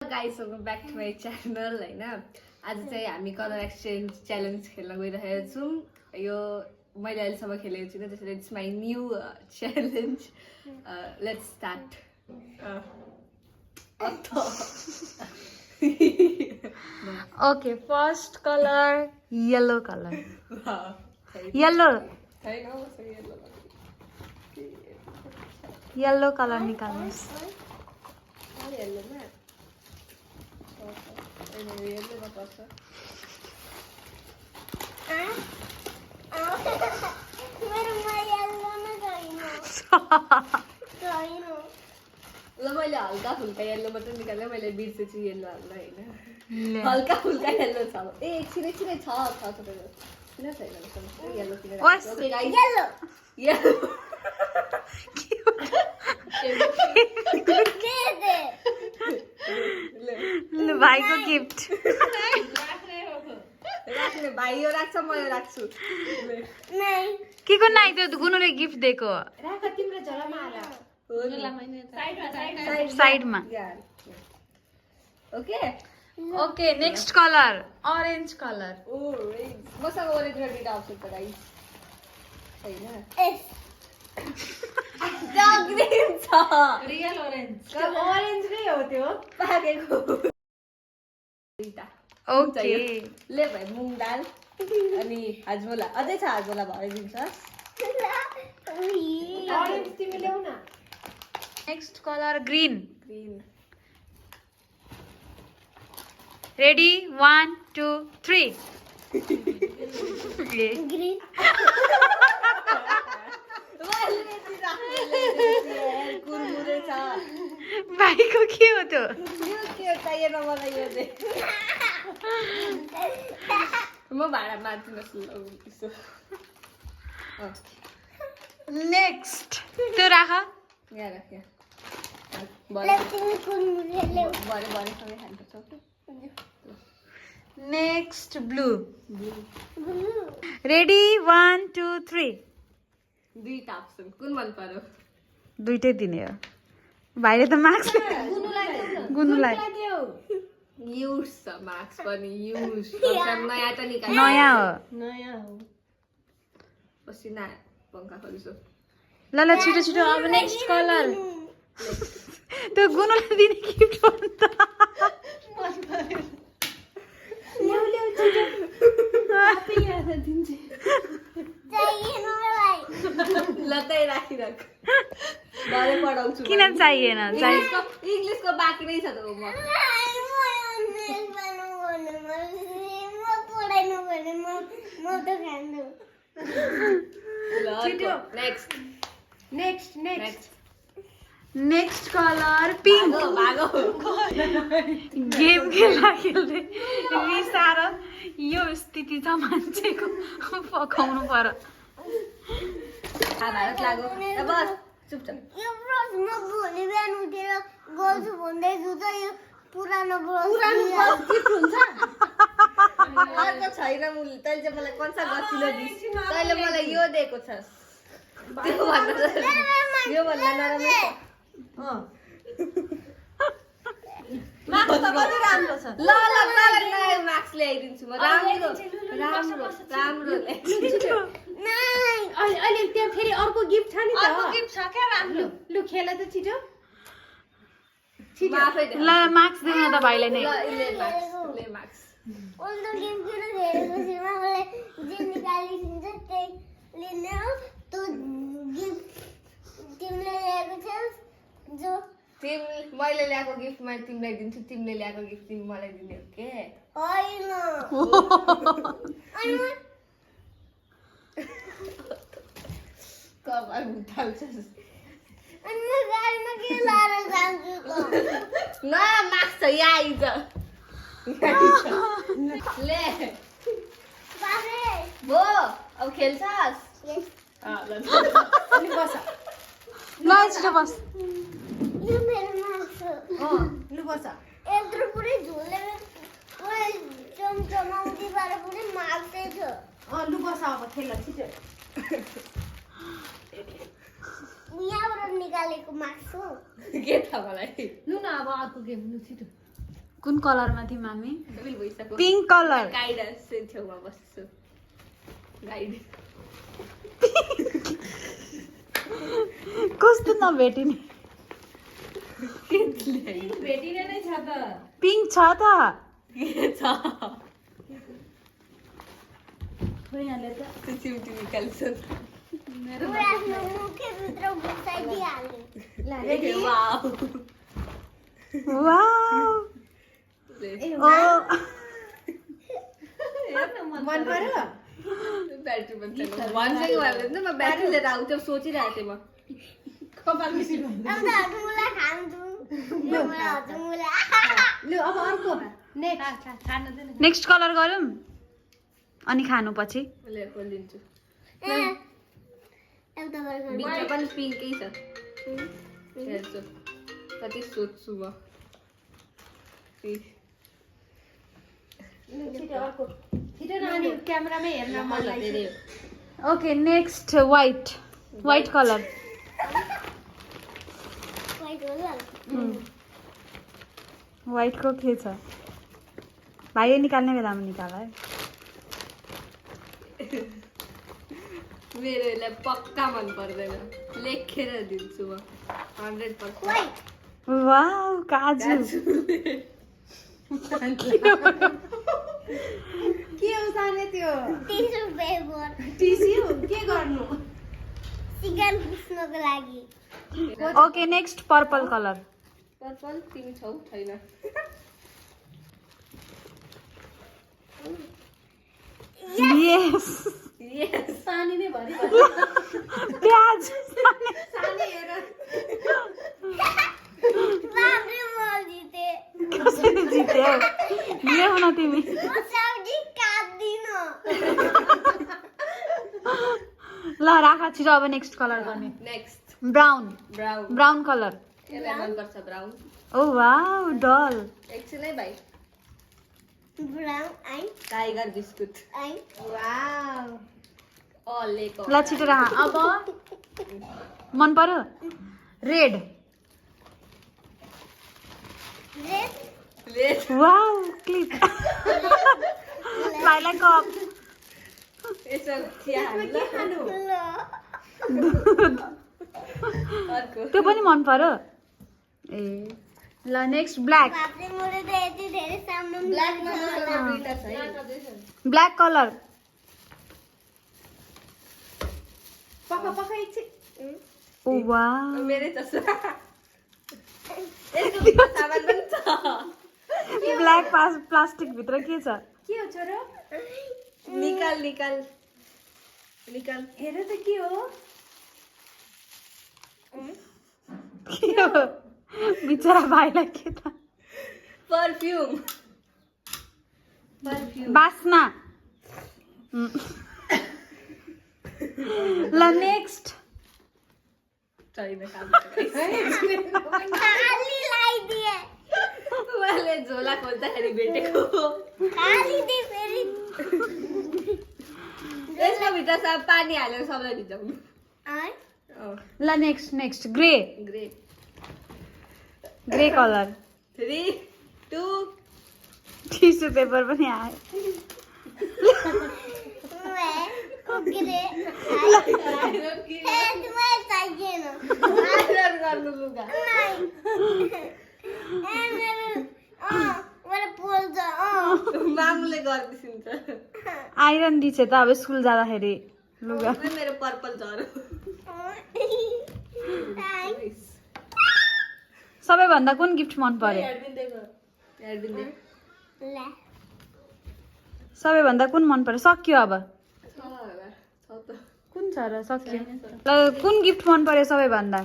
Guys welcome back to my channel होइन आज चाहिँ हामी कलर एक्सचेन्ज च्यालेन्ज खेल्न गइरहेको छौँ यो मैले अहिलेसम्म खेलेको छुइनँ त्यसैले it's my new challenge let's start Okay, first color yellow color. Yellow. Yellow color निकाल्नुहोस्. ल मैले हल्का फुल्का येल्लो मात्रै निकालेँ मैले बिर्सेछु येल्लो हाल्न होइन हल्का फुल्का येल्लो छ ए एकछिनै छ तपाईँको किन छैन येल्लो किन ल भाइको गिफ्ट. राख्ने भाइ यो राख्छ म यो राख्छु के को नाइ त्यो गुनुले गिफ्ट दिएको राख तिम्रो झोलामा हाल साइडमा. Okay okay next colour orange colour. मसँग ओरेन्ज र दुईटा अप्सन छ गाइस हैन ग्रीन छ रियल ओरेन्ज ओरेन्ज नै हो त्यो पाकेको दुईटा ओके ले भाइ मुङ दाल अनि हाजमोला अझै छ हाजमोला भरिदिन्छ ओरेन्ज तिमी ल्याउ न next colour green. Green ready 1 2 3. Green कुरमुरे छ भाइको के हो त्यो यो के चाहिएन मलाई यो चाहिँ म भाडा मार्दिनुहोस् नेक्स्ट त्यो राख. यहाँ राख भरेसँगै खानुपर्छ ओके नेक्स्ट ब्लू. रेडी 1 2 3. दुईटा अप्सन कुन मन पर्यो दुईटै दिने हो भाइले त मार्क्स गुनुलाई युज छ मार्क्स पनि युज नयाँ त निकाल्छ नयाँ हो. पसिना पङ्खा खोलिसो ल छिटो छिटो अब नेक्स्ट कलर त्यो गुनुलाई दिने गिफ्ट हो नि त. लतै राखिराख भरे पढाउँछु किन चाहिएन इङ्ग्लिसको बाँकी नै छ त homework next colour pink. Game खेल्दै रिसाएर यो स्थिति छ मान्छेको पकाउनु पर्यो. भारत लाग्यो बस चुपचाप यो ब्रस म भोलि बिहान उठेर गर्छु भन्दैछु त यो पुरानो ब्रस गिफ्ट हुन्छ अर्को छैन मुली तैँले चाहिँ मलाई कन्सा गतिलो दिस तैँले मलाई यो दिएको छस् त्यो भन्दा यो भन्दा नराम्रो छ मार्क्स त कति राम्रो छ ल नयाँ मार्क्स ल्याइदिन्छु म राम्रो ल्याइदिन्छु अहिले त्यहाँ फेरि अर्को गिफ्ट छ नि त अर्को गिफ्ट छ क्या राम्रो लु खेल त छिटो म आफै ल मार्क्स दिनु त भाइलाई नै. ले मार्क्स उल्टो गेम किन खेलेपछि मलाई जे निकालिदिन्छ त्यही लिने हो त्यो गिफ्ट तिमीले ल्याएको छस् जो मैले ल्याएको गिफ्ट मैले तिमीलाई दिन्छु तिमीले ल्याएको गिफ्ट तिमी मलाई दिने हो के होइन कपाल उठाउँछस् अनि म गाडीमा के लाएर जान्छु त नयाँ मार्क्स छ यहाँ आइज ले बाबे भो अब खेल्छस् अनि बस ल छिटो बस. यो मेरो मार्क्स हो लु बस यत्रो पुरै झोलेर पुरै चमचमाउँदै पारे पुरै मार्क्सै छ लु बस अब खेल छिटो यहाँबाट निकालेको मार्क्स हो के थाहा मलाई लु न अब अर्को गेम लु छिटो कुन कलरमा थियौँ हामी? डबल भइसक्यो पिङ्क कलर। गाइड छेउमा बस्छु गाइड कस्तो नभेटिने भेटिने नै छ त पिङ्क छ त के छ चिम्टी निकाल्छ पुरा आफ्नो मुखभित्र घुसाइदिइहाल्यो वाउ वाउ ओ मन पर्यो ब्याट्री बन्छ भन्छ कि भन्दैन म ब्याट्री लिएर आउँथ्यो सोचिरहेको थिएँ म अन्त हजमुला खान्छु हजमुला नेक्स्ट कलर गरौँ अनि खानु पछि मैले खोलिदिन्छु एउटा बर्गर भित्र पनि पिङ्कै छ हेर्छु कति सोध्छु म क्यामेरामै हेर्न मन लाग्यो ओके नेक्स्ट वाइट कलर वाइटको के छ भाइले निकाल्ने बेलामा निकाल है मेरोलाई पक्का मन पर्दैन लेखेर दिन्छु म 100% वाउ काजु के हो साने त्यो 30 रुपैयाँको टिस्यु के गर्नु चिकन पुस्नको लागि okay next purple colour purple तिमी छौ छैन यस यस सानी नै भरि प्याज सानी हेर बाबले म जिते कसरी जित्यो ल्याउ न तिमी म सब्जी काट्दिनँ ल राख छिटो अब नेक्स्ट कलर गर्ने नेक्स्ट ब्राउन ब्राउन कलर यसलाई मन पर्छ ब्राउन ओ वाउ डल एकछिनै भाइ ब्राउन आई टाइगर बिस्कुट आई वाउ लेको ल छिटो राख अब मन पर्यो red red red wow clip भाइलाई कप यसो चिया हाल्नु खानु ल अर्को त्यो पनि मन पर्यो ए ल नेक्स्ट ब्ल्याक बाबले मैले त यति धेरै सामान ब्ल्याक दुईटा छ है ब्ल्याक कलर पक्का एकछिन ओ वाउ मेरै जस्तो यसको भित्र सामान पनि छ ब्ल्याक प्लास्टिक भित्र के छ के हो छोरो निकाल हेर त के हो के हो बिचरा भाइलाई के त परफ्युम बास्ना ल नेक्स्ट छैन काम खाली लगाइदिए उहाँले झोला खोज्दाखेरि भेटेको खाली दे फेरि यसको भित्र सब पानी हालेर सबलाई भिजाउनु आई ल next grey grey colour 3 2 tissue paper पनि आयो मैं ओके हेड में चाहिए ना आइरन गर्नु लुगा मेरे पोल जा मामुले गर्दिन्छ आइरन दिन्छ त अब स्कुल जाँदाखेरि लुगा मेरो पर्पल झरो सबैभन्दा कुन गिफ्ट मन पर्यो सबैभन्दा कुन मन पर्यो सक्यो अब कुन छ र सक्यो ल कुन गिफ्ट मन पर्यो सबैभन्दा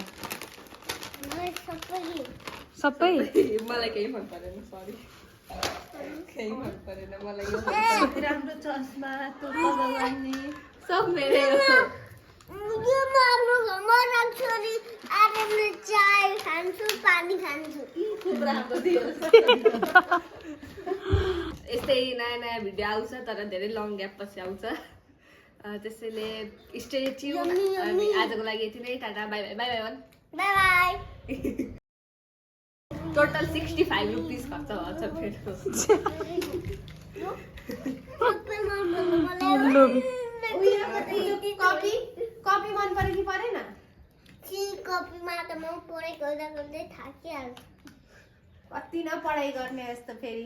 सबै मलाई केही मन परेन सरी केही मन परेन मलाई यो राम्रो चस्मा टोपा लगाउने सब मेरै हो यो मार्नु म राख्छु अनि आरामले चाय खान्छु पानी खान्छु खुब राम्रो थियो यस्तै नयाँ भिडियो आउँछ तर धेरै लङ ग्याप पछि आउँछ त्यसैले स्टे ट्युन अनि आजको लागि यति नै tata bye by by by by by total 65 rupees खर्च भएको छ फेरिको सबै मन पर्छ मलाई लु कपी मन पर्यो कि परेन कपीमा त म पढाइ गर्दा गर्दै थाकिहाल्छु कति न पढाइ गर्ने यस्तो फेरि